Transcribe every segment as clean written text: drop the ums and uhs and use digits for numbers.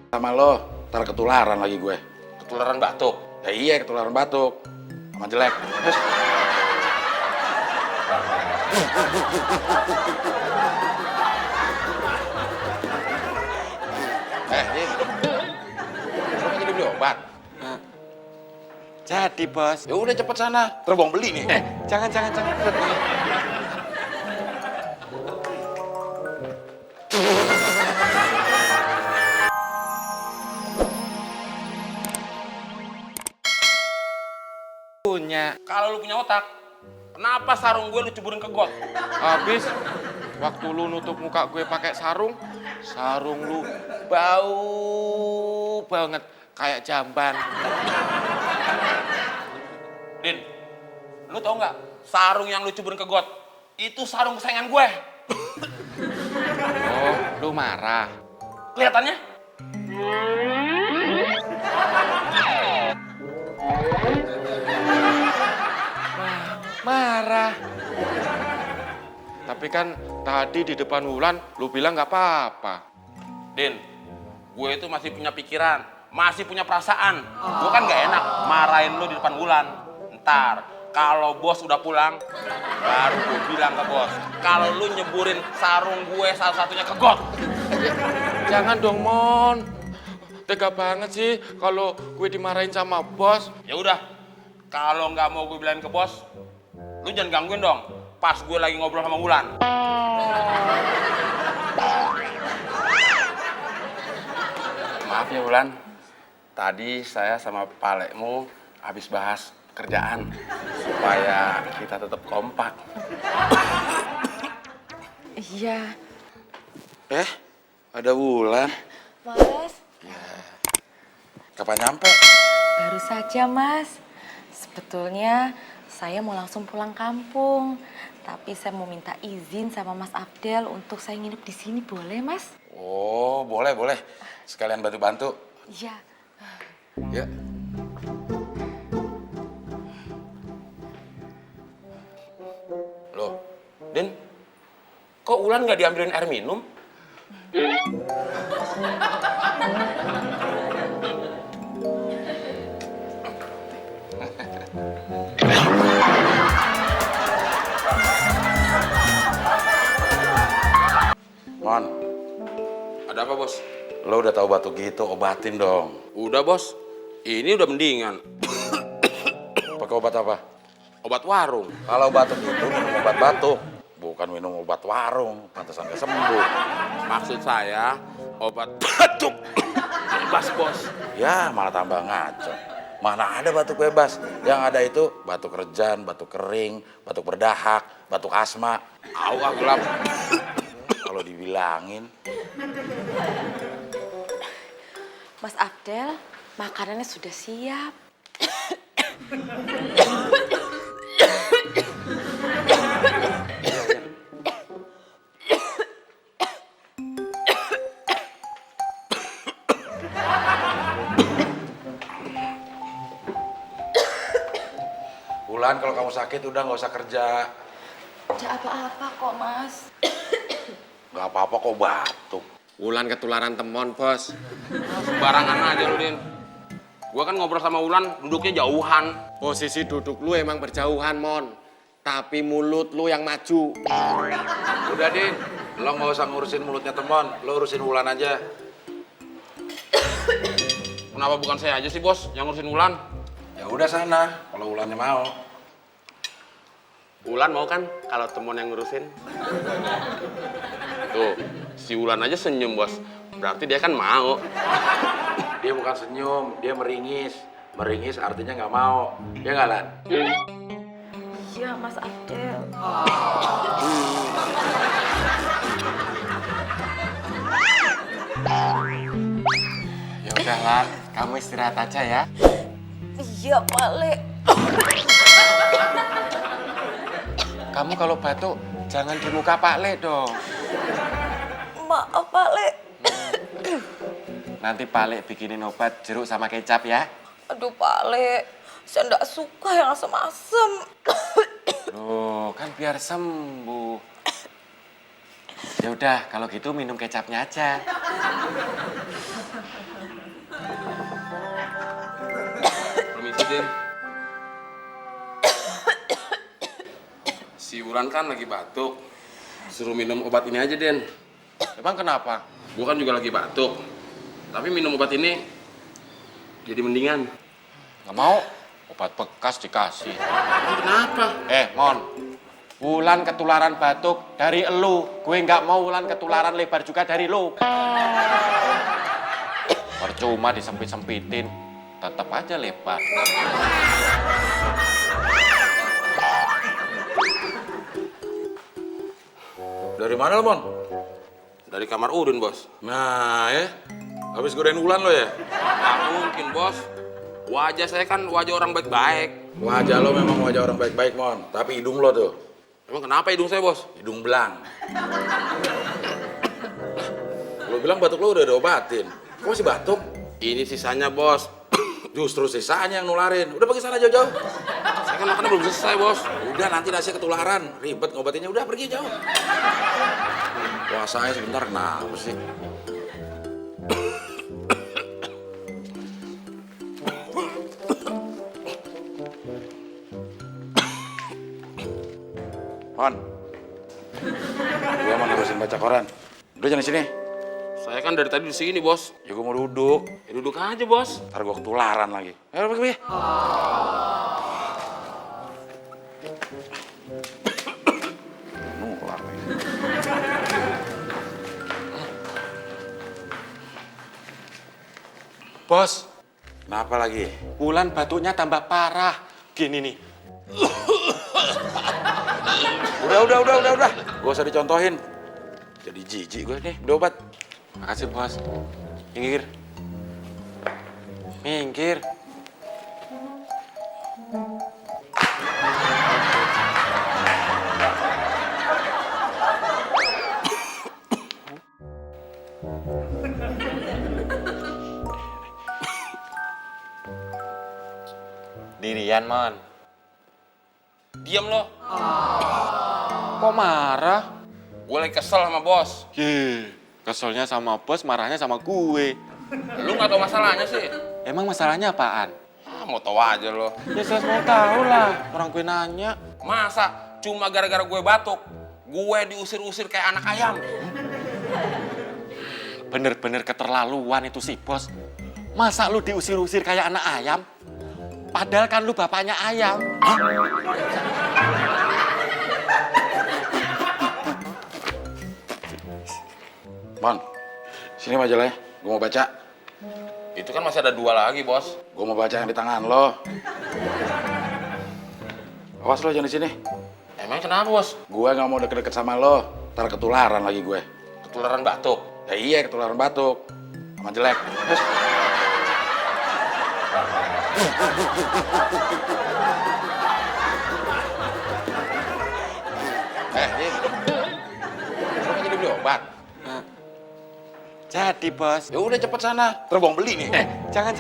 Sama lo, ntar ketularan lagi gue. Ketularan batuk. Ya iya, ketularan batuk. Sama jelek. Terus. Din. Lo kan jadi beli obat? Jadi, Bos. Ya udah cepet sana. Terbang beli nih. Jangan. Punya. Kalau lu punya otak, kenapa sarung gue lu ceburin ke got? Habis waktu lu nutup muka gue pakai sarung lu bau banget kayak jamban. Din, lu tau nggak? Sarung yang lu ceburin ke got, itu sarung kesayangan gue. Oh, lu marah. Kelihatannya? Marah. Tapi kan tadi di depan Wulan lu bilang nggak apa-apa. Din, gue itu masih punya pikiran, masih punya perasaan. Gue kan nggak enak marahin lu di depan Wulan. Ntar, kalau bos udah pulang, baru gue bilang ke bos. Kalau lu nyeburin sarung gue satu-satunya ke got. Jangan dong, Mon. Tega banget sih kalau gue dimarahin sama bos. Ya udah, kalau nggak mau gue bilangin ke bos, lu jangan gangguin dong. Pas gue lagi ngobrol sama Wulan. Maaf ya Wulan, tadi saya sama Palekmu habis bahas kerjaan supaya kita tetap kompak. Iya, Ada Wulan. Mas. Kapan nyampe? Baru saja, Mas. Sebetulnya saya mau langsung pulang kampung. Tapi saya mau minta izin sama Mas Abdel untuk saya nginep di sini, boleh, Mas? Oh, boleh. Sekalian bantu-bantu. Iya. Ya. Loh, Din, kok Wulan nggak diambilin air minum? Mon, Ada apa bos? lo udah tahu batuk gitu, obatin dong. Udah bos, ini udah mendingan. Pakai obat apa? Obat warung. Kalau batuk itu minum obat batuk, bukan minum obat warung. Pantesan gak sembuh. Maksud saya obat batuk bebas bos. Ya, malah tambah ngaco. Mana ada batuk bebas? Yang ada itu batuk rejan, batuk kering, batuk berdahak, batuk asma. Awah gelap. Kalau dibilangin. Mas Abdel, makanannya sudah siap. Bulan kalau kamu sakit udah nggak usah kerja. Tidak apa-apa kok, Mas. Nggak apa-apa kok batuk. Wulan ketularan temon, Bos. Sembarangan aja lu Din. Gua kan ngobrol sama Wulan duduknya jauhan. Posisi duduk lu emang berjauhan, Mon. Tapi mulut lu yang maju. Udah Din, lo nggak usah ngurusin mulutnya teman, lo urusin Wulan aja. Kenapa bukan saya aja sih bos yang ngurusin Wulan? Ya udah sana, kalau Wulannya mau. Wulan mau kan kalau temen yang ngurusin? Tuh, si Wulan aja senyum bos. Berarti dia kan mau. Dia bukan senyum, dia meringis. Meringis artinya nggak mau. Ya nggak, Lan? Iya, Mas Abdel. Ya udah, Lan. Kamu istirahat aja ya. Iya, Pak Le. Kamu kalau batuk jangan di muka Pak Le dong. Maaf, Pak Le. Nanti Pak Le bikinin obat jeruk sama kecap ya. Aduh, Pak Le. Saya enggak suka yang asem-asem. Loh, kan biar sembuh. Ya udah, kalau gitu minum kecapnya aja. Permisi, Den. Si Wulan kan lagi batuk. Suruh minum obat ini aja, Den. Emang kenapa? Gue kan juga lagi batuk. Tapi minum obat ini jadi mendingan. Nggak mau, obat bekas dikasih. Kenapa? Mon, Wulan ketularan batuk dari elu. Gue nggak mau Wulan ketularan lebar juga dari lu. Percuma disempit-sempitin, tetap aja lebar. Dari mana lo, Mon? Dari kamar Udin, Bos. Nah, ya. Habis godain Wulan lo ya? Nggak mungkin, Bos. Wajah saya kan wajah orang baik-baik. Wajah lo memang wajah orang baik-baik, Mon. Tapi hidung lo tuh, Emang kenapa hidung saya, Bos? hidung belang. Lo bilang batuk lo udah diobatin. Kok masih batuk? Ini sisanya, Bos. Justru sisanya yang nularin. Udah pergi sana jauh-jauh. Saya kan makannya belum selesai, Bos. Udah nanti nasi ketularan. Ribet ngobatinnya. Udah pergi jauh. Puasanya sebentar kenapa sih? Mon, gue mau nerusin baca koran. Udah jangan di sini. Saya kan dari tadi di sini, Bos. Ya gue mau duduk. Ya duduk aja, Bos. Ntar gue ketularan lagi. Ayo pergi. Nular nih. Bos, Kenapa lagi? Wulan batuknya tambah parah. Gini nih. Udah. Gak usah dicontohin. Jadi jijik gue nih, udah obat. Makasih, Bos. Minggir. Minggir. Dirian, Mon. Diam lo. Kok marah? Gue lagi kesel sama Bos. Keselnya sama bos, marahnya sama gue. Lu nggak tahu masalahnya sih. Emang masalahnya apaan? Mau tahu aja lo. Ya saya mau tahu lah, orang gue nanya. Masa cuma gara-gara gue batuk, gue diusir-usir kayak anak ayam? Bener-bener keterlaluan itu si bos. Masa lu diusir-usir kayak anak ayam? Padahal kan lu bapaknya ayam. Mon, sini majalahnya. Gue mau baca. Itu kan masih ada 2 lagi, Bos. Gue mau baca yang di tangan lo. Awas lo jangan di sini. Emang kenapa, Bos? Gue nggak mau deket-deket sama lo. Ntar ketularan lagi gue. Ketularan batuk. Ya iya ketularan batuk. Sama jelek. Terus. Dim. Lo kan jadi beli obat. Jadi bos. Ya udah cepet sana. Terbang beli nih. Jangan.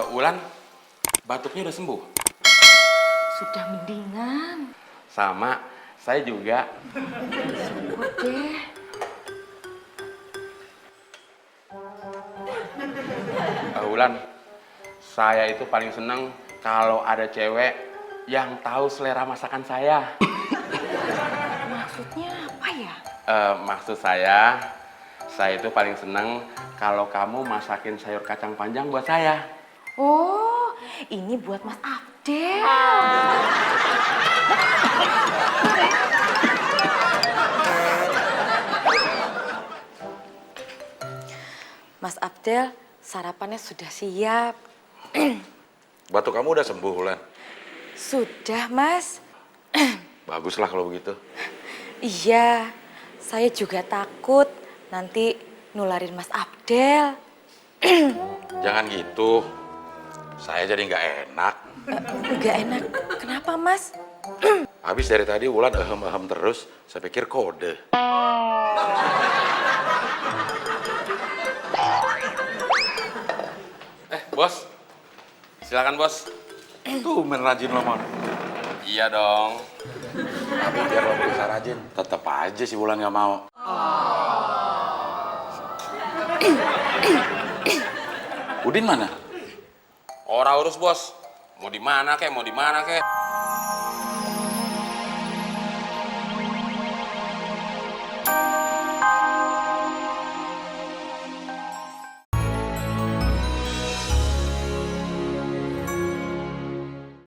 Wulan, batuknya udah sembuh? Sudah mendingan. Sama, saya juga. Syukur deh. Wulan, saya itu paling seneng kalau ada cewek yang tahu selera masakan saya. Maksudnya apa ya? Maksud saya itu paling seneng kalau kamu masakin sayur kacang panjang buat saya. Oh, ini buat Mas Abdel. Mas Abdel, sarapannya sudah siap. Batuk kamu udah sembuh, Wulan? Sudah, Mas. Baguslah kalau begitu. Iya, saya juga takut nanti nularin Mas Abdel. Jangan gitu. Saya jadi nggak enak. Nggak enak. Kenapa, Mas? Habis dari tadi Wulan ehem-ehem terus. Saya pikir kode. Bos, silakan bos. Tuh rajin lo, Mon. Iya dong. Tapi biar lo bisa rajin, tetep aja si Wulan nggak mau. Udin mana? Ora urus bos. Mau di mana kek?